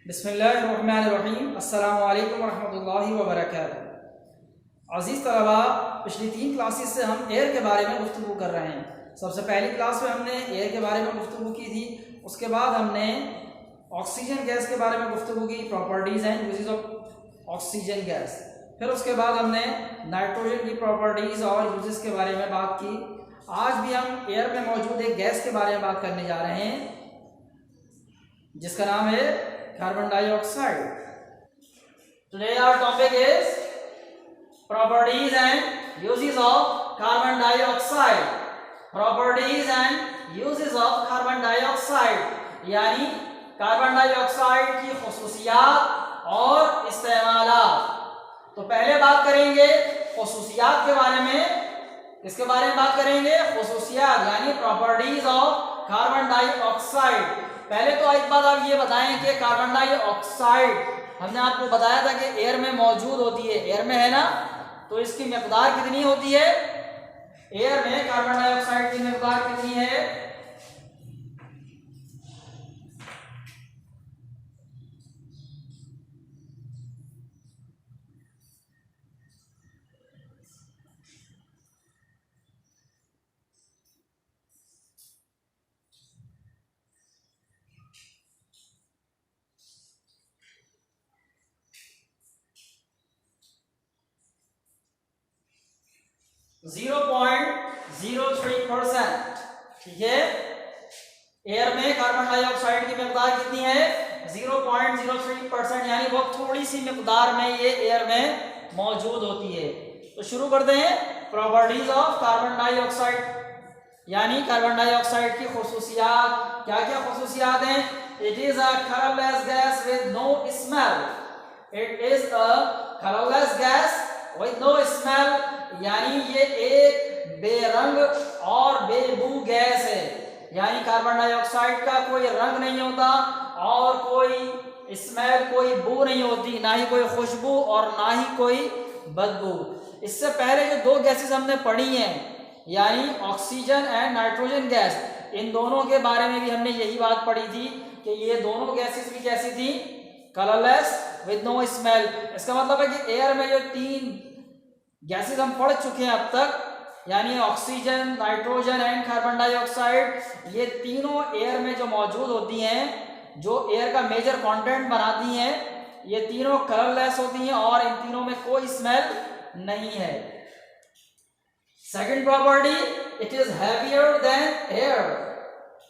बिस्मिल्लाहिर्रहमानिर्रहीम। अस्सलामु अलैकुम वरहमतुल्लाहि वबरकातुहू। अज़ीज़ तलबा, पिछली 3 क्लासेस से हम एयर के बारे में गुफ्तगू कर रहे हैं। सबसे पहली क्लास में हमने एयर के बारे में गुफ्तगू की थी। उसके बाद हमने ऑक्सीजन गैस के बारे में गुफ्तगू की, properties and uses of oxygen gas. फिर उसके बाद हमने नाइट्रोजन की प्रॉपर्टीज़ और यूजेस के बारे में बात की। आज भी हम एयर में मौजूद एक गैस के बारे में बात करने जा रहे हैं जिसका नाम है carbon dioxide. Today our topic is properties and uses of carbon dioxide. Properties and uses of carbon dioxide, यानी कार्बन डाइऑक्साइड की खुसूसियात और इस्तेमालात। तो पहले बात करेंगे खुसूसियात के बारे में। किसके बारे में बात करेंगे? खुसूसियात यानी प्रॉपर्टीज ऑफ कार्बन डाइऑक्साइड। पहले तो एक बात आप ये बताएं कि कार्बन डाइऑक्साइड हमने आपको बताया था कि एयर में मौजूद होती है, एयर में है ना, तो इसकी मिकदार कितनी होती है? एयर में कार्बन डाइऑक्साइड की मिकदार कितनी है? %0.03%। ठीक है, एयर में कार्बन डाइऑक्साइड की मिकदार कितनी है? 0.03%, यानी बहुत थोड़ी सी मिकदार में ये एयर में मौजूद होती है। तो शुरू करते हैं प्रॉपर्टीज ऑफ कार्बन डाइऑक्साइड, यानी कार्बन डाइऑक्साइड की खुसूसियात। क्या क्या खुसूसियात हैं? It is a colourless gas with no smell. It is a colourless gas with no smell, यानी ये एक बेरंग और बेबू गैस है। यानी कार्बन डाइऑक्साइड का कोई रंग नहीं होता और कोई स्मेल, कोई बू नहीं होती, ना ही कोई खुशबू और ना ही कोई बदबू। इससे पहले जो 2 गैसेस हमने पढ़ी हैं, यानी ऑक्सीजन एंड नाइट्रोजन गैस, इन दोनों के बारे में भी हमने यही बात पढ़ी थी कि ये दोनों गैसेस भी कैसी थी? Colourless with no smell. इसका मतलब है कि एयर में जो 3 गैसेस हम पढ़ चुके हैं अब तक, यानी oxygen, nitrogen and carbon dioxide, ये तीनों एयर में जो मौजूद होती हैं, जो एयर का मेजर कंटेंट बनाती हैं, ये तीनों कलरलेस होती हैं और इन तीनों में कोई स्मेल नहीं है। Second property, it is heavier than air.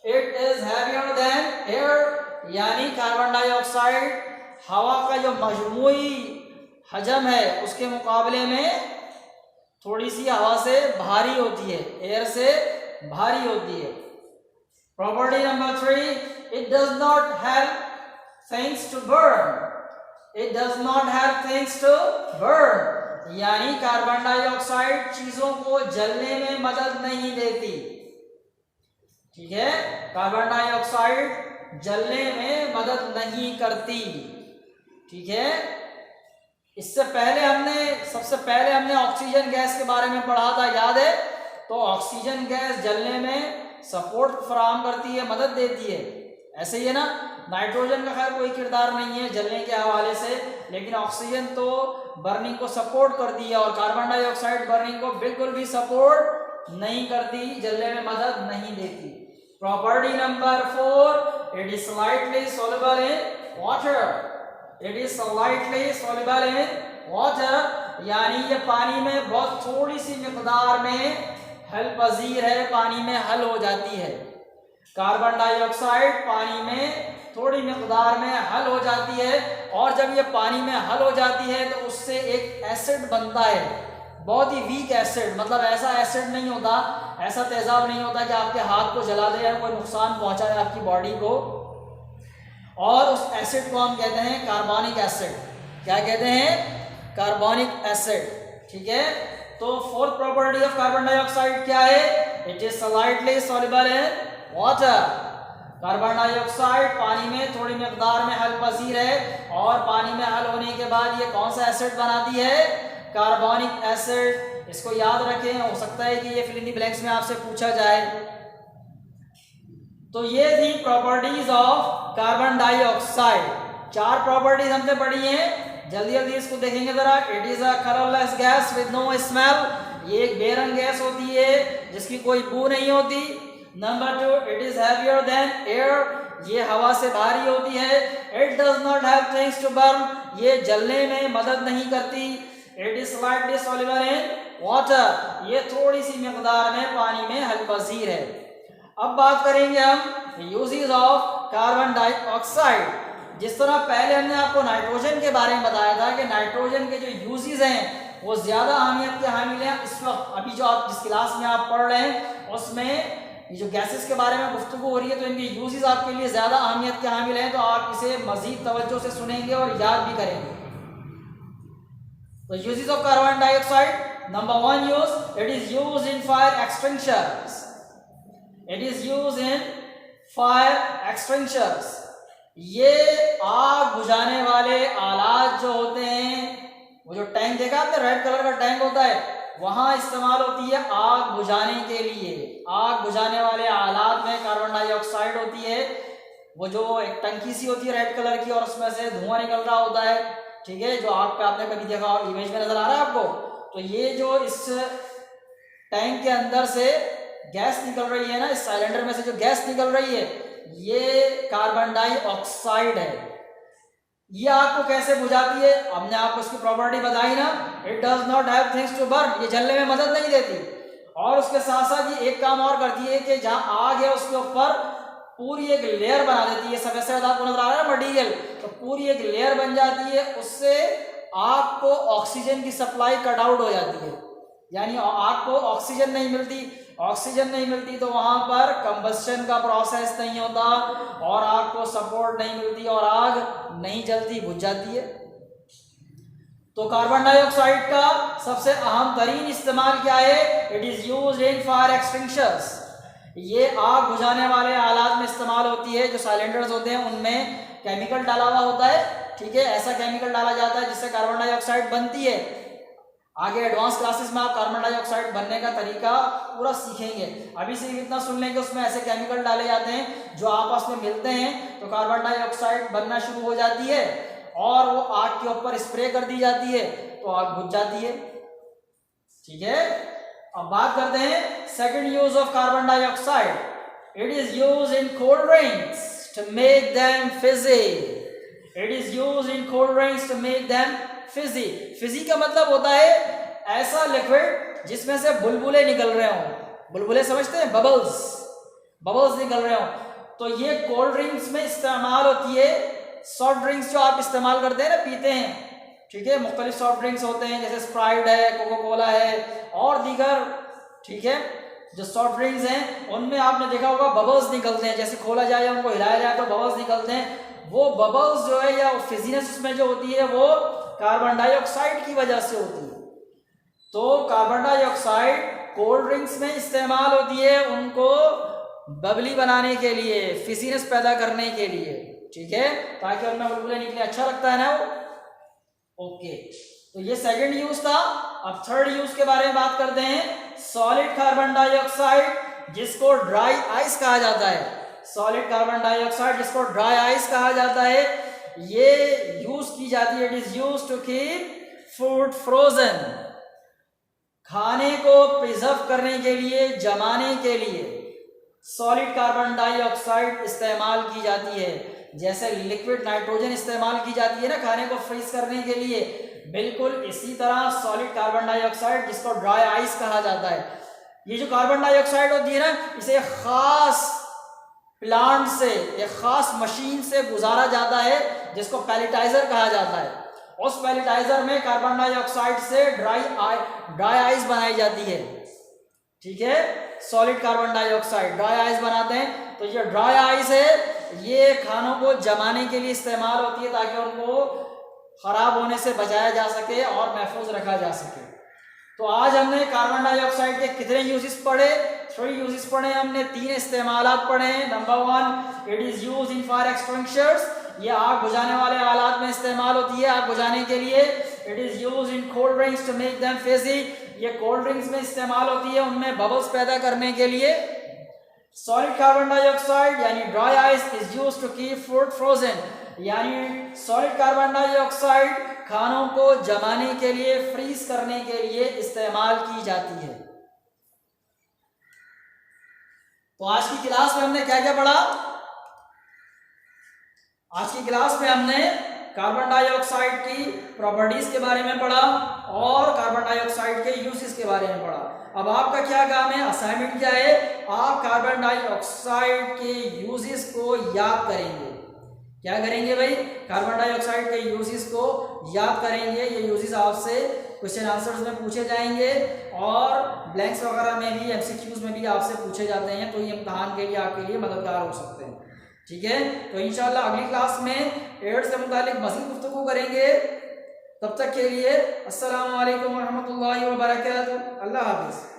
It is heavier than air, यानी कार्बन डाइऑक्साइड हवा का जो मजमूई हजम है उसके मुकाबले में थोड़ी सी हवा से भारी होती है, एयर से भारी होती है। Property number 3, it does not have things to burn. It does not have things to burn, यानी कार्बन डाइऑक्साइड चीजों को जलने में मदद नहीं देती। ठीक है, कार्बन डाइऑक्साइड जलने में मदद नहीं करती। ठीक है, इससे पहले सबसे पहले हमने ऑक्सीजन गैस के बारे में पढ़ा था, याद है? तो ऑक्सीजन गैस जलने में सपोर्ट फराहम करती है, मदद देती है, ऐसे ही है ना। नाइट्रोजन का खैर कोई किरदार नहीं है जलने के हवाले से, लेकिन ऑक्सीजन तो बर्निंग को सपोर्ट करती है और कार्बन डाइऑक्साइड बर्निंग को बिल्कुल भी सपोर्ट नहीं करती, जलने में मदद नहीं देती। Property number 4, it is slightly soluble in water. It is slightly soluble in water, यानी ये पानी में बहुत थोड़ी सी मिकदार में हल पजीर है, पानी में हल हो जाती है। कार्बन डाइऑक्साइड पानी में थोड़ी मिकदार में हल हो जाती है और जब ये पानी में हल हो जाती है तो उससे एक एसिड बनता है, बहुत ही वीक एसिड। मतलब ऐसा एसिड नहीं होता, ऐसा तेजाब नहीं होता कि आपके हाथ को जला दे या कोई नुकसान पहुंचाए आपकी बॉडी को, और उस एसिड को हम कहते हैं कार्बोनिक एसिड। क्या कहते हैं? Carbonic acid. ठीक है, तो 4th property of carbon dioxide क्या है? It is slightly soluble in water. Carbon dioxide पानी में थोड़ी मिकदार में हल पजीर है और पानी में हल होने के बाद ये कौन सा एसिड बनाती है? Carbonic acid. इसको याद रखें, हो सकता है कि ये फिल इन द ब्लैंक्स में आपसे पूछा जाए। तो ये थी properties of carbon dioxide. 4 properties हमने पढ़ी हैं, जल्दी जल्दी इसको देखेंगे जरा। It is a colourless gas with no smell, ये एक बेरंग गैस होती है जिसकी कोई बू नहीं होती। Number 2, it is heavier than air, ये हवा से भारी होती है। It does not have things to burn, ये जलने में मदद नहीं करती। It is slightly soluble in water, ये थोड़ी सी मिकदार में पानी में हलपजीर है। अब बात करेंगे हम यूजेस ऑफ कार्बन डाइऑक्साइड। जिस तरह पहले हमने आपको नाइट्रोजन के बारे में बताया था कि नाइट्रोजन के जो यूजेस हैं वो ज्यादा अहमियत के हामिल हैं। इस वक्त अभी जो आप जिस क्लास में आप पढ़ रहे हैं उसमें ये जो गैसेस के बारे में गुफ्तगू हो रही है तो इनके यूजेस आपके लिए ज्यादा अहमियत के हामिल हैं, तो आप इसे मजीद तवज्जो से सुनेंगे और याद भी करेंगे। तो uses of carbon dioxide, number 1 use, it is used in fire extinguishers. It is used in fire extinguishers, ये आग बुझाने वाले आलात जो होते हैं, वो जो टैंक देखा आपने रेड कलर का टैंक होता है, वहां इस्तेमाल होती है आग बुझाने के लिए। आग बुझाने वाले आलात में कार्बन डाइऑक्साइड होती है, वो जो एक टंकी सी होती है रेड कलर की और उसमें से धुआं निकल रहा होता है, ठीक है, जो आग पे आपने कभी देखा और इमेज में नजर आ रहा है आपको। तो ये जो इस टैंक के अंदर से गैस निकल रही है ना, इस सिलेंडर में से जो गैस निकल रही है ये कार्बन डाइऑक्साइड है। ये आग को कैसे बुझाती है, हमने आपको इसकी प्रॉपर्टी बताई ना, it does not have things to burn, ये जलने में मदद नहीं देती। और उसके साथ साथ ये एक काम और करती है कि जहां आग है उसके ऊपर पूरी एक लेयर बना देती है। सफेद सफेद आपको नजर आ रहा है मटीरियल, तो पूरी एक लेयर बन जाती है, उससे आग को ऑक्सीजन की सप्लाई कट आउट हो जाती है, यानी आग को ऑक्सीजन नहीं मिलती। ऑक्सीजन नहीं मिलती तो वहां पर कंबस्शन का प्रोसेस नहीं होता और आग को सपोर्ट नहीं मिलती और आग नहीं जलती, बुझ जाती है। तो कार्बन डाइऑक्साइड का सबसे अहम तरीन इस्तेमाल क्या है, it is used in fire extinguishers, ये आग बुझाने वाले आलात में इस्तेमाल होती है। जो साइलेंडर्स होते हैं उनमें केमिकल डाला हुआ होता है, ठीक है, ऐसा केमिकल डाला जाता है जिससे कार्बन डाइऑक्साइड बनती है। आगे एडवांस क्लासेस में आप कार्बन डाइऑक्साइड बनने का तरीका पूरा सीखेंगे। अभी से इतना सुन लेंगे उसमें ऐसे केमिकल डाले जाते हैं जो आपस में मिलते हैं तो कार्बन डाइऑक्साइड बनना शुरू हो जाती है और वो आग के ऊपर स्प्रे कर दी जाती है तो आग बुझ जाती है, ठीक है। अब बात करते हैं second use of carbon dioxide. It is used in cold drinks to make them fizzy. It is used in cold drinks to make them fizzy. Fizzy का मतलब होता है ऐसा लिक्विड जिसमें से बुलबुले निकल रहे हों। बुलबुले समझते हैं, बबल्स, बबल्स निकल रहे हों। तो ये कोल्ड ड्रिंक्स में इस्तेमाल होती है। सॉफ्ट ड्रिंक्स जो आप इस्तेमाल करते हैं ना, पीते हैं, ठीक है, मुख्तलिफ सॉफ्ट ड्रिंक्स होते हैं जैसे स्प्राइट है, कोको कोला है और दीगर, ठीक है, जो सॉफ्ट ड्रिंक्स हैं उनमें आपने देखा होगा बबल्स निकलते हैं, जैसे खोला जाए या उनको हिलाया जाए तो बबल्स निकलते हैं। वो बबल्स जो है या फिजीनेस उसमें जो होती है वो कार्बन डाइऑक्साइड की वजह से होती है। तो कार्बन डाइऑक्साइड कोल्ड ड्रिंक्स में इस्तेमाल होती है उनको बबली बनाने के लिए, फिजीनेस पैदा करने के लिए, ठीक है, ताकि उनमें बुलबुले निकले, अच्छा लगता है ना वो। ओके, तो ये सेकंड यूज था। अब थर्ड यूज के बारे में बात करते हैं। सॉलिड कार्बन डाइऑक्साइड जिसको ड्राई आइस कहा जाता है, सॉलिड कार्बन डाइऑक्साइड जिसको ड्राई आइस कहा जाता है, ये यूज की जाती है। It is use to keep food frozen, खाने को प्रिजर्व करने के लिए, जमाने के लिए सॉलिड कार्बन डाइऑक्साइड इस्तेमाल की जाती है। जैसे लिक्विड नाइट्रोजन इस्तेमाल की जाती है ना खाने को फ्रीज करने के लिए, बिल्कुल इसी तरह सॉलिड कार्बन डाइऑक्साइड जिसको ड्राई आइस कहा जाता है, ये जो कार्बन डाइऑक्साइड होती है ना, इसे खास प्लांट से, एक खास मशीन से गुजारा जाता है जिसको पैलेटाइजर कहा जाता है। उस पैलेटाइजर में कार्बन डाइऑक्साइड से ड्राई आइस बनाई जाती है, ठीक है। Solid carbon dioxide dry ice बनाते हैं। तो ये ड्राई आइस है, ये खानों को जमाने के लिए इस्तेमाल होती है ताकि उनको खराब होने से बचाया जा सके और महफूज रखा जा सके। तो आज हमने कार्बन डाइऑक्साइड के कितने यूजेस पढ़े, 3 यूजेस पढ़े हमने, 3 इस्तेमालात पढ़े हैं। Number 1, it is used in fire extinguishers, ये आग बुझाने वाले आलात में इस्तेमाल होती है आग बुझाने के लिए। It is used in cold drinks to make them fizzy, ये कोल्ड ड्रिंक्स में इस्तेमाल होती है उनमें बबल्स पैदा करने के लिए। सॉलिड कार्बन डाइऑक्साइड यानी dry ice is used to keep food frozen, यानी सॉलिड कार्बन डाइऑक्साइड खानों को जमाने के लिए, फ्रीज करने के लिए इस्तेमाल की जाती है। तो आज की क्लास में हमने क्या क्या पढ़ा? आज की क्लास में हमने कार्बन डाइऑक्साइड की प्रॉपर्टीज के बारे में पढ़ा और कार्बन डाइऑक्साइड के यूजेस के बारे में पढ़ा। अब आपका क्या काम है, असाइनमेंट क्या है, आप कार्बन डाइऑक्साइड के यूजेस को याद करेंगे। क्या करेंगे भाई? कार्बन डाइऑक्साइड के यूजेस को याद करेंगे। ये यूजेस आपसे क्वेश्चन आंसर्स में पूछे जाएंगे और ब्लैंक्स वगैरह में भी, एमसीक्यूज में भी आपसे पूछे जाते हैं, तो ये इम्तहान के लिए आपके लिए मददगार हो सकते हैं। ठीक है, तो इंशाल्लाह अगली क्लास में एड्स से मुतालिक मज़ीद गुफ्तगू करेंगे। तब तक के लिए अस्सलामु अलैकुम व रहमतुल्लाहि व बरकातुहू। अल्लाह हाफ़िज़।